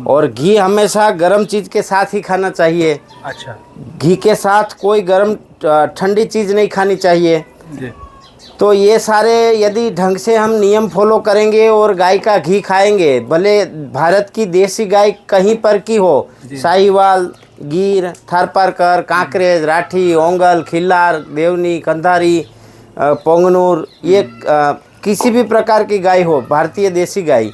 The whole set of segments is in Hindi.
और घी हमेशा गर्म चीज़ के साथ ही खाना चाहिए। अच्छा। घी के साथ कोई गर्म ठंडी चीज़ नहीं खानी चाहिए जी। तो ये सारे यदि ढंग से हम नियम फॉलो करेंगे और गाय का घी खाएंगे, भले भारत की देसी गाय कहीं पर की हो, साहिवाल, गिर, थारपारकर, कांकरेज, राठी, ओंगल, खिल्लार, देवनी, कंधारी, पोंगनूर, ये किसी भी प्रकार की गाय हो, भारतीय देसी गाय,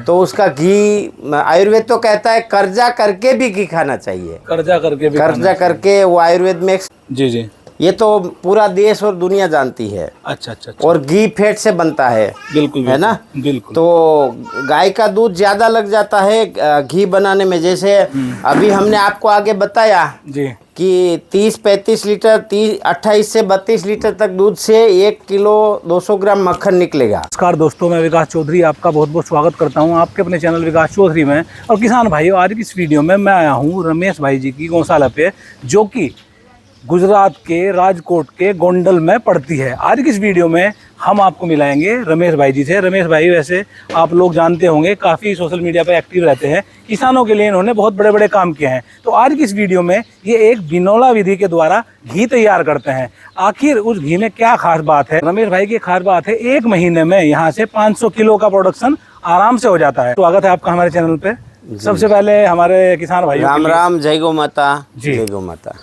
तो उसका घी आयुर्वेद तो कहता है कर्जा करके भी घी खाना चाहिए। कर्जा करके वो आयुर्वेद में जी जी, ये तो पूरा देश और दुनिया जानती है। अच्छा अच्छा, अच्छा। और घी फैट से बनता है। बिल्कुल है ना? बिल्कुल। तो गाय का दूध ज़्यादा लग जाता है घी बनाने में। जैसे अभी हमने आपको आगे बताया जी कि 30-35 लीटर 28 से 32 लीटर तक दूध से 1 किलो 200 ग्राम मक्खन निकलेगा। नमस्कार दोस्तों, मैं विकास चौधरी आपका बहुत बहुत स्वागत करता हूं आपके अपने चैनल विकास चौधरी में। और किसान भाइयों, आज की इस वीडियो में मैं आया हूं रमेश भाई जी की गौशाला पे, जो कि गुजरात के राजकोट के गोंडल में पड़ती है। आज की इस वीडियो में हम आपको मिलाएंगे रमेश भाई जी से। रमेश भाई वैसे आप लोग जानते होंगे, काफ़ी सोशल मीडिया पर एक्टिव रहते हैं, किसानों के लिए इन्होंने बहुत बड़े बड़े काम किए हैं। तो आज की इस वीडियो में ये एक बिनौला विधि के द्वारा घी तैयार करते हैं। आखिर उस घी में क्या खास बात है? रमेश भाई की खास बात है, 1 महीने में यहाँ से 500 किलो का प्रोडक्शन आराम से हो जाता है। स्वागत है आपका हमारे चैनल पे। सबसे पहले हमारे किसान भाई राम राम, जय गौ माता। जय गौ माता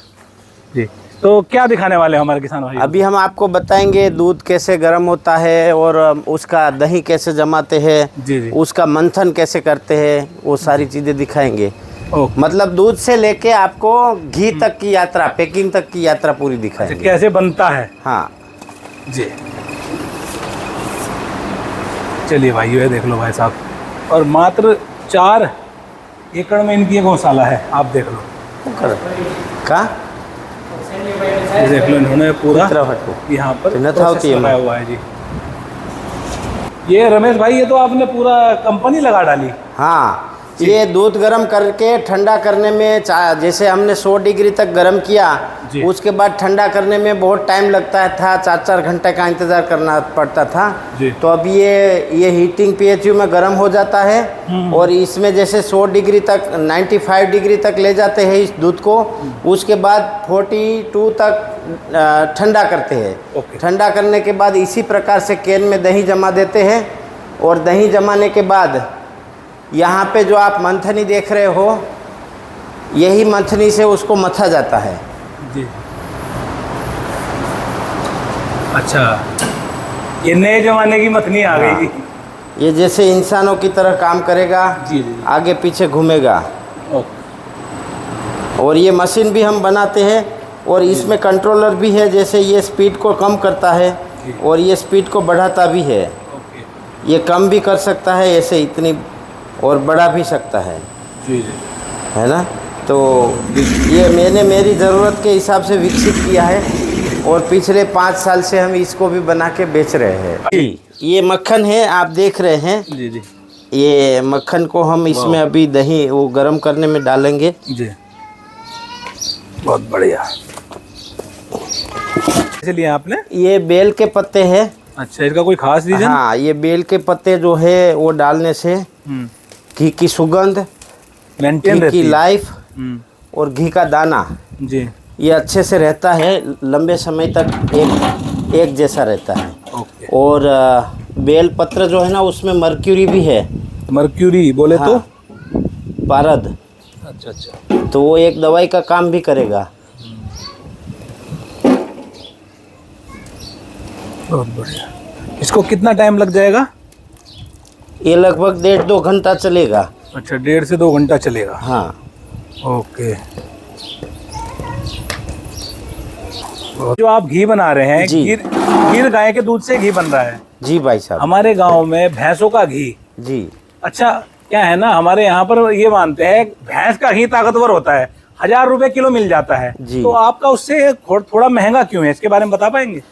जी। तो क्या दिखाने वाले हैं हमारे किसान भाई? अभी हम आपको बताएंगे दूध कैसे गर्म होता है और उसका दही कैसे जमाते हैं, जी जी, उसका मंथन कैसे करते हैं, वो सारी चीज़ें दिखाएंगे। मतलब दूध से लेके आपको घी तक की यात्रा, पैकिंग तक की यात्रा पूरी दिखाएंगे। कैसे बनता है। हाँ जी, चलिए भाइयों, ये देख लो भाई साहब, और मात्र 4 एकड़ में इनकी गौशाला है। आप देख लो का देख लो, इन्होंने पूरा यहाँ पर लगाया हुआ है जी। ये रमेश भाई, ये तो आपने पूरा कंपनी लगा डाली। हाँ, ये दूध गर्म करके ठंडा करने में जैसे हमने 100 डिग्री तक गर्म किया, उसके बाद ठंडा करने में बहुत टाइम लगता था, 4-4 घंटे का इंतज़ार करना पड़ता था। तो अब ये हीटिंग पीएचयू में गर्म हो जाता है और इसमें जैसे 100 डिग्री तक 95 डिग्री तक ले जाते हैं इस दूध को। उसके बाद 42 तक ठंडा करते हैं। ठंडा करने के बाद इसी प्रकार से कैन में दही जमा देते हैं और दही जमाने के बाद यहाँ पे जो आप मंथनी देख रहे हो, यही मंथनी से उसको मथा जाता है जी। अच्छा, ये नए जमाने की मथनी आ गई। ये जैसे इंसानों की तरह काम करेगा, जी जी, आगे पीछे घूमेगा। और ये मशीन भी हम बनाते हैं और इसमें कंट्रोलर भी है, जैसे ये स्पीड को कम करता है और ये स्पीड को बढ़ाता भी है। ये कम भी कर सकता है ऐसे इतनी, और बढ़ा भी सकता है जी जी, है ना? तो ये मैंने मेरी ज़रूरत के हिसाब से विकसित किया है और पिछले 5 साल से हम इसको भी बना के बेच रहे हैं। ये मक्खन है, आप देख रहे हैं जी जी। ये मक्खन को हम इसमें अभी दही वो गर्म करने में डालेंगे जी। बहुत बढ़िया। चलिए, आपने ये बेल के पत्ते हैं। अच्छा, इसका कोई खास रीजन? हाँ, ये बेल के पत्ते जो है वो डालने से घी की सुगंध, मेंटेन घी की लाइफ और घी का दाना जी, ये अच्छे से रहता है, लंबे समय तक एक जैसा रहता है। और बेल पत्र जो है ना, उसमें मर्क्यूरी भी है। मर्क्यूरी बोले तो पारद। अच्छा अच्छा, तो वो एक दवाई का काम भी करेगा। बहुत बढ़िया। इसको कितना टाइम लग जाएगा? ये लगभग 1.5-2 घंटा चलेगा। अच्छा, 1.5 से 2 घंटा चलेगा। हाँ, ओके। जो आप घी बना रहे हैं, गिर गाय के दूध से घी बन रहा है? जी भाई साहब। हमारे गांव में भैंसों का घी। जी। अच्छा, क्या है ना, हमारे यहाँ पर ये मानते हैं भैंस का घी ताकतवर होता है, 1000 रुपए किलो मिल जाता है। तो आपका उससे थोड़ा महंगा क्यों है? इसके बारे में बता पाएंगे?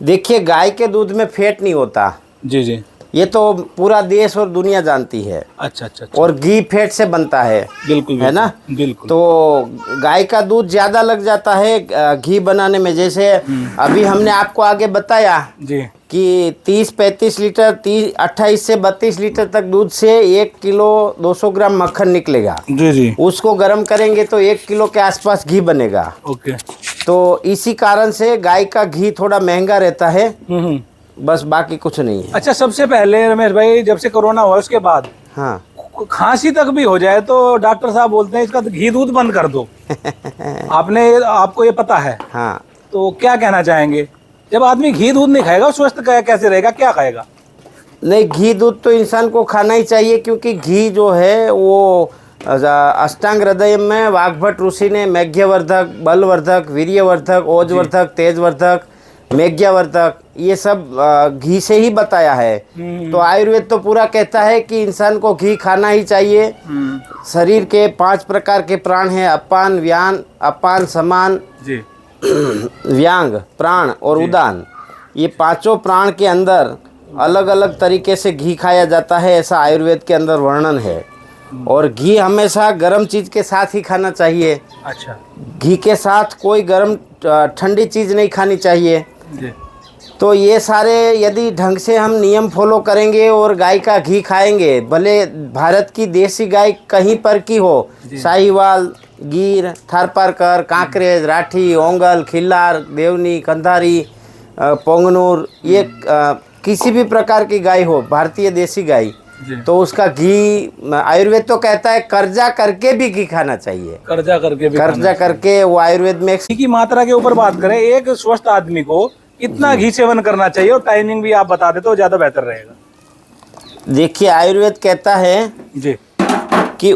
देखिए, गाय के दूध में फैट नहीं होता। जी जी, ये तो पूरा देश और दुनिया जानती है। अच्छा अच्छा, अच्छा। और घी फैट से बनता है। बिल्कुल, है ना? बिल्कुल। तो गाय का दूध ज़्यादा लग जाता है घी बनाने में। जैसे अभी हमने आपको आगे बताया कि 30-35 लीटर 28 से 32 लीटर तक दूध से 1 किलो 200 ग्राम मक्खन निकलेगा। जी जी। उसको गर्म करेंगे तो 1 किलो के आसपास घी बनेगा। ओके। तो इसी कारण से गाय का घी थोड़ा महंगा रहता है। बस बाकी कुछ नहीं है। अच्छा, सबसे पहले रमेश भाई, जब से कोरोना हुआ उसके बाद हाँ, खांसी तक भी हो जाए तो डॉक्टर साहब बोलते हैं इसका घी दूध बंद कर दो। आपको ये पता है? हाँ। तो क्या कहना चाहेंगे, जब आदमी घी दूध नहीं खाएगा स्वस्थ कैसे रहेगा, क्या खाएगा? नहीं, घी दूध तो इंसान को खाना ही चाहिए, क्योंकि घी जो है वो अष्टांग हृदय में वाग्भट ऋषि ने मेघ्यवर्धक, बलवर्धक, वीर्यवर्धक, ओजवर्धक, तेजवर्धक, मेघ्यवर्धक ये सब घी से ही बताया है। तो आयुर्वेद तो पूरा कहता है कि इंसान को घी खाना ही चाहिए। शरीर के 5 प्रकार के प्राण हैं, अपान, व्यान, अपान, समान, जी, व्यांग, प्राण और उदान। ये पांचों प्राण के अंदर अलग अलग तरीके से घी खाया जाता है, ऐसा आयुर्वेद के अंदर वर्णन है। और घी हमेशा गर्म चीज़ के साथ ही खाना चाहिए। अच्छा। घी के साथ कोई गर्म ठंडी चीज़ नहीं खानी चाहिए। जी। तो ये सारे यदि ढंग से हम नियम फॉलो करेंगे और गाय का घी खाएंगे, भले भारत की देसी गाय कहीं पर की हो, साहिवाल, गिर, थारपारकर, कांकरेज, राठी, ओंगल, खिल्लार, देवनी, कंधारी, पोंगनूर, ये किसी भी प्रकार की गाय हो, भारतीय देसी गाय, तो उसका घी आयुर्वेद तो कहता है कर्जा करके भी घी खाना चाहिए। कर्जा करके भी कर्जा करके वो आयुर्वेद में घी की मात्रा के ऊपर बात करें, एक स्वस्थ आदमी को कितना घी सेवन करना चाहिए और टाइमिंग भी आप बता दे तो ज्यादा बेहतर रहेगा। देखिए, आयुर्वेद कहता है जी कि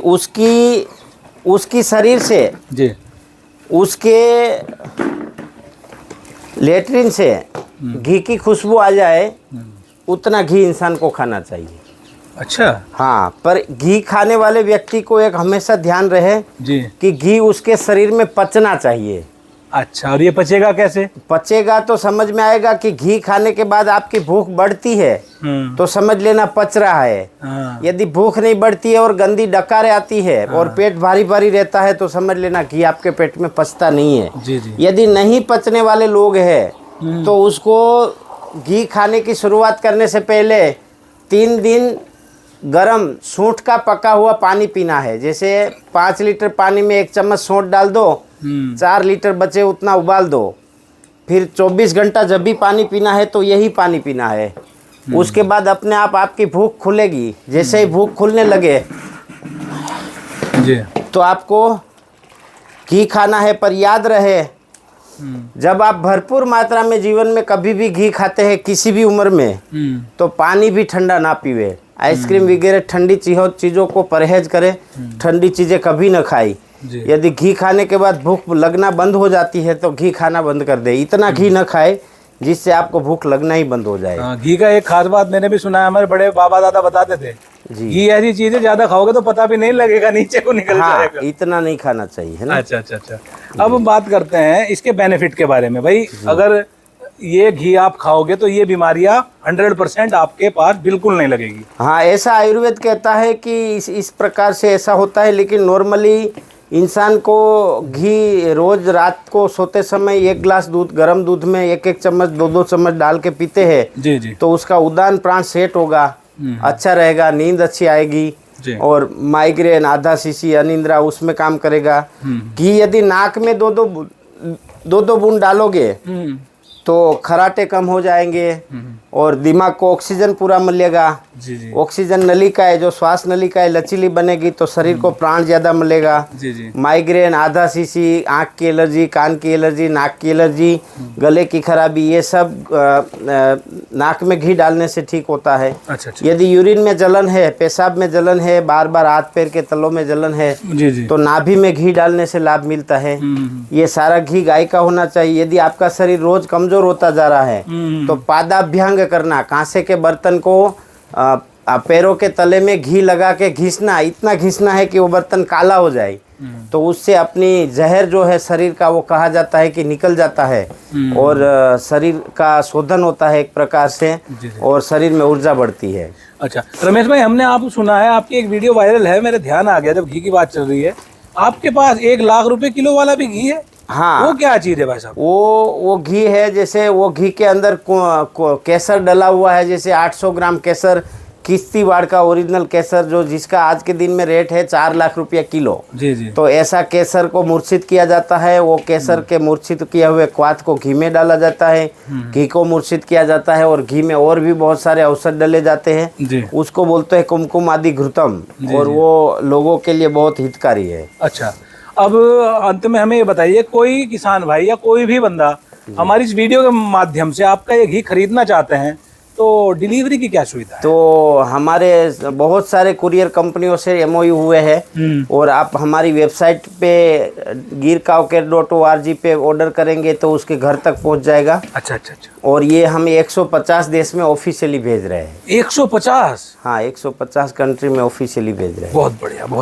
उसकी शरीर से, जी, उसके लेटरिन से घी की खुशबू आ जाए, उतना घी इंसान को खाना चाहिए। अच्छा। हाँ, पर घी खाने वाले व्यक्ति को एक हमेशा ध्यान रहे जी कि घी उसके शरीर में पचना चाहिए। अच्छा, और ये पचेगा कैसे? पचेगा तो समझ में आएगा कि घी खाने के बाद आपकी भूख बढ़ती है तो समझ लेना पच रहा है। हाँ। यदि भूख नहीं बढ़ती है और गंदी डकार आती है और पेट भारी भारी रहता है तो समझ लेना घी आपके पेट में पचता नहीं है। जी जी। यदि नहीं पचने वाले लोग हैं तो उसको घी खाने की शुरुआत करने से पहले 3 दिन गरम सूंठ का पका हुआ पानी पीना है। जैसे 5 लीटर पानी में 1 चम्मच सूंठ डाल दो, 4 लीटर बचे उतना उबाल दो, फिर 24 घंटा जब भी पानी पीना है तो यही पानी पीना है। उसके बाद अपने आप आपकी भूख खुलेगी। जैसे ही भूख खुलने लगे जी तो आपको घी खाना है। पर याद रहे, जब आप भरपूर मात्रा में जीवन में कभी भी घी खाते हैं किसी भी उम्र में, तो पानी भी ठंडा ना पीवे, आइसक्रीम वगैरह ठंडी चीज़ों को परहेज करें, ठंडी चीज़ें कभी न खाई। यदि घी खाने के बाद भूख लगना बंद हो जाती है तो घी खाना बंद कर दे। इतना घी न खाए जिससे आपको भूख लगना ही बंद हो जाए। घी का एक खास बात मैंने भी सुना है, हमारे बड़े बाबा दादा बताते थे, घी ऐसी चीज है ज्यादा खाओगे तो पता भी नहीं लगेगा, नीचे को निकल जाएगा। इतना नहीं खाना चाहिए, है ना। अच्छा अच्छा अच्छा। अब हम बात करते हैं इसके बेनिफिट के बारे में। भाई, अगर ये घी आप खाओगे तो ये बीमारियां 100% आपके पास बिल्कुल नहीं लगेगी। हाँ, ऐसा आयुर्वेद कहता है कि इस प्रकार से ऐसा होता है। लेकिन नॉर्मली इंसान को घी रोज रात को सोते समय 1 गिलास दूध, गर्म दूध में 1-1 चम्मच 2-2 चम्मच डाल के पीते हैं जी जी, तो उसका उदान प्राण सेट होगा, अच्छा रहेगा, नींद अच्छी आएगी और माइग्रेन, आधा सीसी, अनिंद्रा उसमें काम करेगा। घी यदि नाक में 2-2 बूंद डालोगे तो खराटे कम हो जाएंगे और दिमाग को ऑक्सीजन पूरा मिलेगा। जी जी। ऑक्सीजन नलिका जो श्वास नलिका है लचीली बनेगी तो शरीर को प्राण ज़्यादा मिलेगा। जी जी। माइग्रेन, आधा सीसी, आँख की एलर्जी, कान की एलर्जी, नाक की एलर्जी, गले की खराबी, ये सब नाक में घी डालने से ठीक होता है। अच्छा अच्छा। यदि यूरिन में जलन है, पेशाब में जलन है, बार बार हाथ पैर के तलों में जलन है जी जी, तो नाभि में घी डालने से लाभ मिलता है। ये सारा घी गाय का होना चाहिए। यदि आपका शरीर रोज कमजोर होता जा रहा है तो पादाभ्यंग करना, कांसे के बर्तन को पैरों के तले में घी लगा के घिसना, इतना घिसना है कि वो बर्तन काला हो जाए, तो उससे अपनी जहर जो है शरीर का वो कहा जाता है कि निकल जाता है और शरीर का शोधन होता है एक प्रकार से और शरीर में ऊर्जा बढ़ती है। अच्छा रमेश भाई, हमने आपको सुना है, आपकी एक वीडियो वायरल है, मेरे ध्यान आ गया जब घी की बात चल रही है, आपके पास 1 लाख रुपए किलो वाला भी घी है। हाँ। वो क्या चीज़ है भाई साहब? वो घी है, जैसे वो घी के अंदर केसर डला हुआ है, जैसे 800 ग्राम केसर, किश्तीवाड़ का ओरिजिनल केसर, जो जिसका आज के दिन में रेट है 4 लाख रुपया किलो। जी जी। तो ऐसा केसर को मूर्छित किया जाता है। वो केसर के मूर्छित किए हुए क्वाथ को घी में डाला जाता है, घी को मूर्छित किया जाता है, और घी में और भी बहुत सारे औषध डले जाते हैं जी। उसको बोलते हैं कुमकुम आदि घृतम, और वो लोगों के लिए बहुत हितकारी है। अच्छा, अब अंत में हमें ये बताइए, कोई किसान भाई या कोई भी बंदा हमारी इस वीडियो के माध्यम से आपका ये घी खरीदना चाहते हैं तो डिलीवरी की क्या सुविधा है? तो हमारे बहुत सारे कुरियर कंपनियों से एमओयू हुए हैं, और आप हमारी वेबसाइट पे girkawker.org पे ऑर्डर करेंगे तो उसके घर तक पहुंच जाएगा। अच्छा अच्छा अच्छा। और ये हम 150 देश में ऑफिशियली भेज रहे हैं। 150? हाँ, 150 कंट्री में ऑफिशियली भेज रहे हैं। बहुत बढ़िया, बहुत